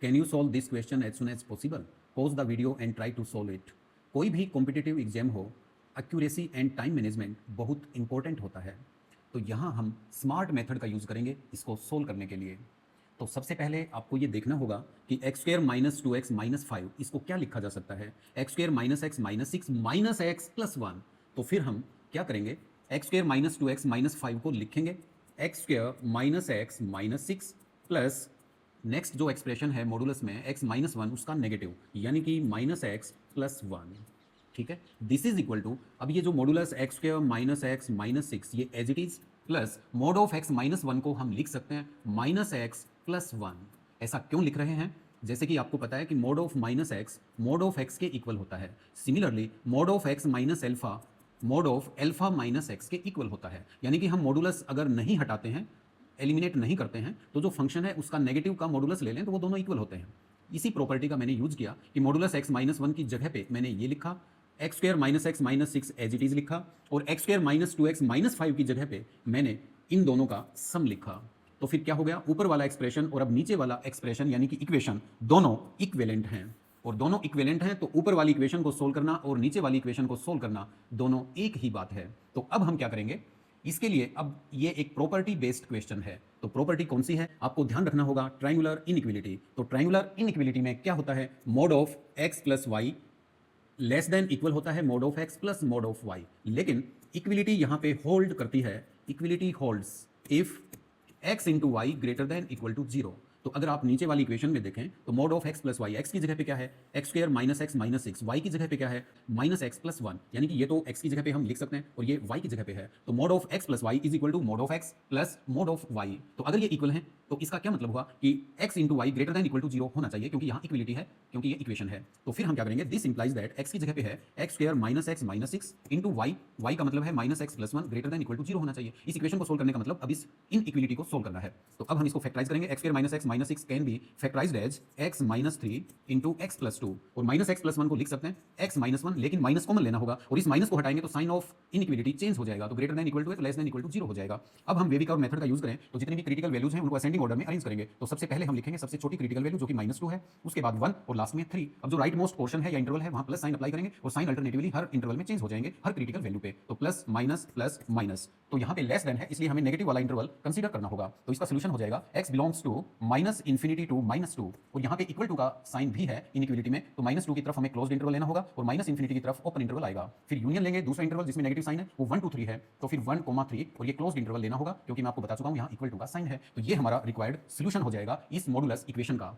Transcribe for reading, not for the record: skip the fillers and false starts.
Can you solve this question as soon as possible? Pause the video and try to solve it. कोई भी competitive exam हो, accuracy and time management बहुत important होता है। तो यहाँ हम स्मार्ट मेथड का यूज़ करेंगे इसको सोल्व करने के लिए। तो सबसे पहले आपको ये देखना होगा कि x square minus 2x minus 5 इसको क्या लिखा जा सकता है? X square minus x minus 6 minus x plus 1। तो फिर हम क्या करेंगे? X square minus 2x minus 5 को लिखेंगे x square minus x minus 6 plus next जो एक्सप्रेशन है मॉडुलस में x माइनस 1 उसका नेगेटिव यानी कि माइनस एक्स प्लस 1। ठीक है, दिस इज इक्वल टू, अब ये जो modulus x square minus x minus 6 ये as it is plus mod of x minus 1 को हम लिख सकते हैं माइनस एक्स प्लस 1। ऐसा क्यों लिख रहे हैं? जैसे कि आपको पता है कि mod of minus x mod of x के इक्वल होता है। Similarly mod of x minus alpha mod of alpha minus x के इक्वल होता है। यानी कि हम मॉडुलस अगर नहीं हटाते हैं, एलिमिनेट नहीं करते हैं, तो जो फंक्शन है उसका नेगेटिव का मॉडुलस ले लें तो वो दोनों इक्वल होते हैं। इसी प्रॉपर्टी का मैंने यूज किया कि मॉडुलस एक्स माइनस 1 की जगह पे मैंने ये लिखा x square minus x minus 6 as it is लिखा, और x square minus 2x minus 5 की जगह पे मैंने इन दोनों का सम लिखा। तो फिर क्या हो गया? ऊपर वाला एक्सप्रेशन और अब नीचे वाला एक्सप्रेशन यानी कि इक्वेशन दोनों इक्विवेलेंट हैं, और दोनों इक्विवेलेंट हैं तो ऊपर वाली इक्वेशन को सोल्व करना और नीचे वाली इक्वेशन को सोल्व करना दोनों एक ही बात है। तो अब हम क्या करेंगे इसके लिए? अब ये एक प्रॉपर्टी बेस्ड क्वेश्चन है, तो प्रॉपर्टी कौन सी है आपको ध्यान रखना होगा? Triangular inequality. तो ट्रायंगुलर इनइक्विलिटी में क्या होता है? Mod of x plus y less than equal होता है mod of x plus mod of y, लेकिन इक्विलिटी यहां पे होल्ड करती है। Equality holds if x into y greater than equal to 0। तो अगर आप नीचे वाली इक्वेशन में देखें तो mod of x plus y, x की जगह पे क्या है? X square minus x minus 6, y की जगह पे क्या है? Minus x plus 1। यानी कि ये तो एक्स की जगह पे हम लिख सकते हैं और ये वाई की जगह पे है। तो mod of x plus y is equal to mod of x plus mod of y. तो अगर ये इक्वल है तो इसका क्या मतलब हुआ कि x into y greater than equal to 0 होना चाहिए, क्योंकि यहाँ इक्विलिटी है, क्योंकि ये इक्वेशन है। तो फिर हम क्या करेंगे? दिस इंप्लाइज दैट x की जगह पे है x square minus x minus 6 into y, y का मतलब है minus x plus 1 greater than equal to 0 होना चाहिए। इस इक्वेशन को सोल्व करने का मतलब अब इस इन इक्विलिटी को सोल्व करना है। तो अब हम इसको फैक्टराइज करेंगे। X square minus x minus 6 can be factorised as x minus 3 into x plus 2, और माइनस एक्स प्लस 1 को लिख सकते हैं x माइनस 1, लेकिन माइनस कॉमन लेना होगा और इस माइनस को हटाएंगे तो साइन ऑफ इनइक्विलिटी चेंज हो जाएगा, तो greater than equal to less than equal to 0 हो जाएगा। अब हम वेविक और मेथड का यूज करें तो जितनी भी क्रिटिकल वैल्यूज हैं उनको असेंडिंग ऑर्डर में अरेंज करेंगे। तो सबसे पहले हम लिखेंगे सबसे छोटी क्रिटिकल वैल्यू जो कि -2 है, उसके बाद 1 और लास्ट में 3। अब जो राइट मोस्ट पोर्शन है या इंटरवल है वहां प्लस साइन अप्लाई करेंगे और साइन अल्टरनेटिवली हर इंटरवल में चेंज हो जाएंगे हर क्रिटिकल वैल्यू पे। तो प्लस माइनस, तो यहाँ पे लेस देन है इसलिए हमें नेगेटिव वाला इंटरवल कंसीडर करना होगा। तो इसका सोल्यूशन हो जाएगा x belongs to minus infinity to -2, और यहाँ पे इक्वल टू का साइन भी है इनइक्विलिटी में, तो -2 की तरफ हमें क्लोज्ड इंटरवल लेना होगा और माइनस इन्फिनिटी की तरफ ओपन इंटरवल आएगा। फिर यूनियन लेंगे दूसरा इंटरवल जिसमें नेगेटिव साइन है, वो 1 2 3 है, तो फिर 1 3 और ये क्लोज्ड इंटरवल लेना होगा, क्योंकि मैं आपको बता चुका हूँ यहाँ इक्वल टू का साइन है। तो ये हमारा रिक्वायर्ड सोल्यूशन हो जाएगा इस मॉडुलस इक्वेशन का।